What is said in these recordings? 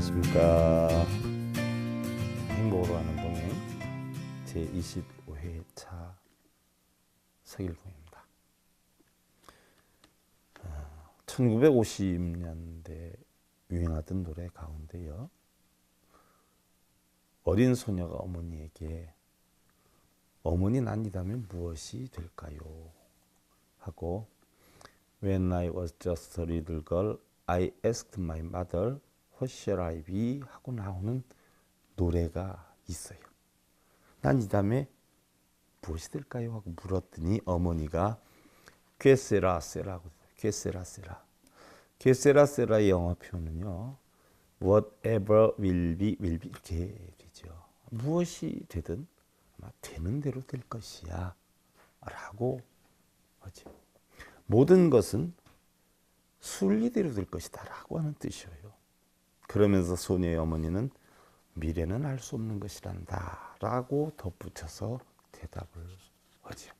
안녕하십니까. 행복으로 하는 동행 제25회차 서길동입니다. 1950년대 유행하던 노래 가운데요, 어린 소녀가 어머니에게 어머니 난이라면 무엇이 될까요? 하고 When I was just a little girl, I asked my mother, what shall I be? 하고 나오는 노래가 있어요. 난 이 다음에 무엇이 될까요? 하고 물었더니 어머니가 퀘세라세라고, 퀘세라세라. 퀘세라세라의 영어 표현은요, whatever will be 이렇게 되죠. 무엇이 되든 아마 되는 대로 될 것이야 라고 하죠. 모든 것은 순리대로 될 것이다 라고 하는 뜻이에요. 그러면서 소녀의 어머니는 미래는 알 수 없는 것이란다 라고 덧붙여서 대답을 하죠.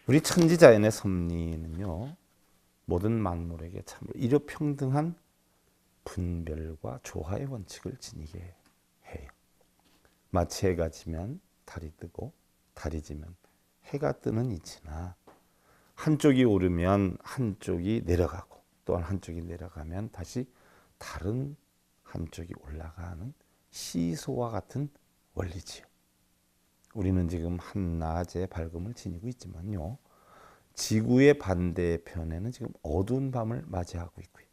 우리 천지자연의 섭리는요, 모든 만물에게 참으로 일요평등한 분별과 조화의 원칙을 지니게 해요. 마치 해가 지면 달이 뜨고 달이 지면 해가 뜨는 이치나, 한쪽이 오르면 한쪽이 내려가고 또한 한쪽이 내려가면 다시 다른 한쪽이 올라가는 시소와 같은 원리지요. 우리는 지금 한낮의 밝음을 지니고 있지만요, 지구의 반대편에는 지금 어두운 밤을 맞이하고 있고요.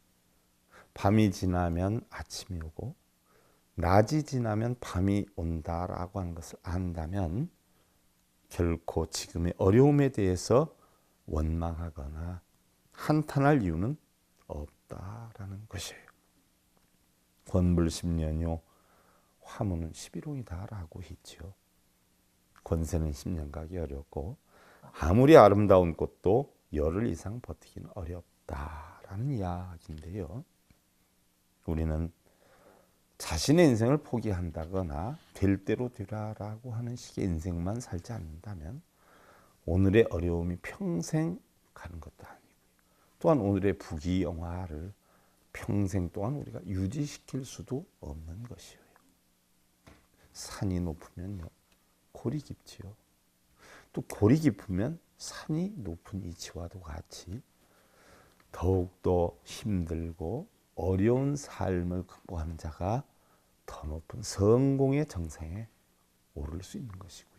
밤이 지나면 아침이 오고 낮이 지나면 밤이 온다라고 하는 것을 안다면 결코 지금의 어려움에 대해서 원망하거나 한탄할 이유는 없다라는 것이에요. 권불 10년요 화무는 11호이다 라고 했죠. 권세는 10년 가기 어렵고 아무리 아름다운 꽃도 열흘 이상 버티기는 어렵다라는 이야기인데요, 우리는 자신의 인생을 포기한다거나 될 대로 되라라고 하는 식의 인생만 살지 않는다면 오늘의 어려움이 평생 가는 것도 아니고, 또한 오늘의 부귀영화를 평생 동안 우리가 유지시킬 수도 없는 것이에요. 산이 높으면요 골이 깊지요. 또 골이 깊으면 산이 높은 이치와도 같이 더욱더 힘들고 어려운 삶을 극복하는 자가 더 높은 성공의 정상에 오를 수 있는 것이고요.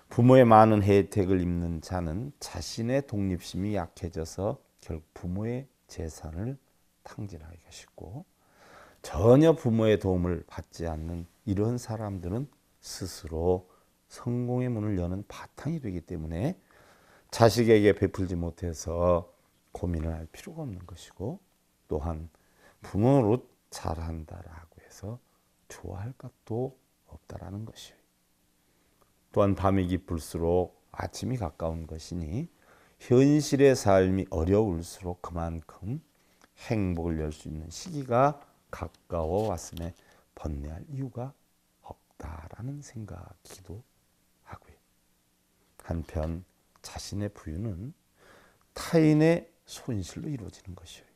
부모의 많은 혜택을 입는 자는 자신의 독립심이 약해져서 결국 부모의 재산을 탕진하기가 쉽고, 전혀 부모의 도움을 받지 않는 이런 사람들은 스스로 성공의 문을 여는 바탕이 되기 때문에 자식에게 베풀지 못해서 고민을 할 필요가 없는 것이고, 또한 부모로 잘한다라고 해서 좋아할 것도 없다라는 것이에요. 또한 밤이 깊을수록 아침이 가까운 것이니 현실의 삶이 어려울수록 그만큼 행복을 열 수 있는 시기가 가까워 왔음에 번뇌할 이유가 없다라는 생각이기도 하고요. 한편 자신의 부유는 타인의 손실로 이루어지는 것이에요.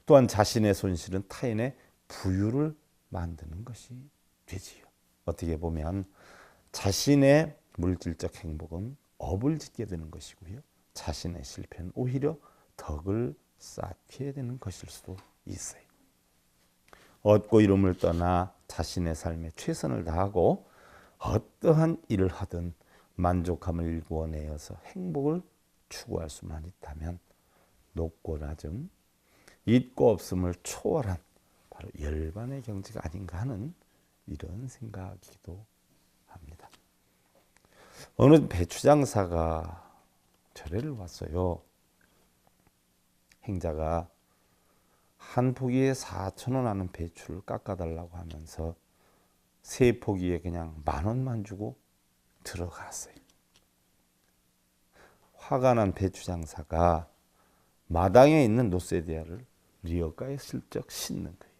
또한 자신의 손실은 타인의 부유를 만드는 것이 되지요. 어떻게 보면 자신의 물질적 행복은 업을 짓게 되는 것이고요, 자신의 실패는 오히려 덕을 쌓게 되는 것일 수도 있어요. 얻고 이름을 떠나 자신의 삶에 최선을 다하고 어떠한 일을 하든 만족함을 일구어내어서 행복을 추구할 수만 있다면 높고 낮음, 있고 없음을 초월한 바로 열반의 경지가 아닌가 하는 이런 생각이기도 합니다. 어느 배추장사가 절에를 왔어요. 행자가 한 포기에 4,000원 하는 배추를 깎아달라고 하면서 세 포기에 그냥 10,000원만 주고 들어갔어요. 화가 난 배추장사가 마당에 있는 노세디아를 리어가에 슬쩍 싣는 거예요.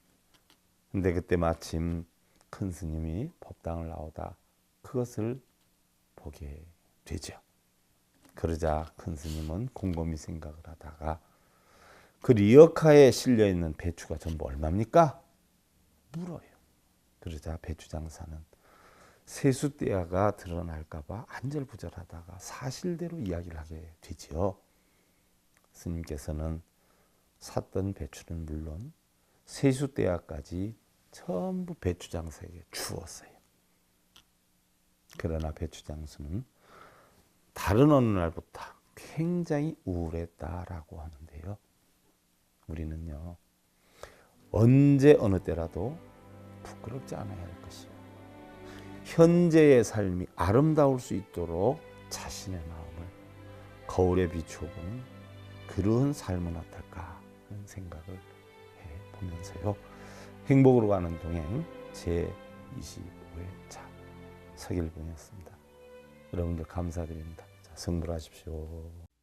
근데 그때 마침 큰 스님이 법당을 나오다 그것을 보게 되죠. 그러자 큰 스님은 곰곰이 생각을 하다가 그 리어카에 실려 있는 배추가 전부 얼마입니까? 물어요. 그러자 배추 장사는 세수대야가 드러날까봐 안절부절하다가 사실대로 이야기를 하게 되지요. 스님께서는 샀던 배추는 물론 세수대야까지 전부 배추 장사에게 주었어요. 그러나 배추 장수는 다른 어느 날부터 굉장히 우울했다라고 하는데요. 우리는요, 언제 어느 때라도 부끄럽지 않아야 할 것이요. 현재의 삶이 아름다울 수 있도록 자신의 마음을 거울에 비추어보는 그런 삶은 어떨까 하는 생각을 해보면서요. 행복으로 가는 동행 제25회차 서길봉이었습니다. 여러분들 감사드립니다. 자, 성불하십시오.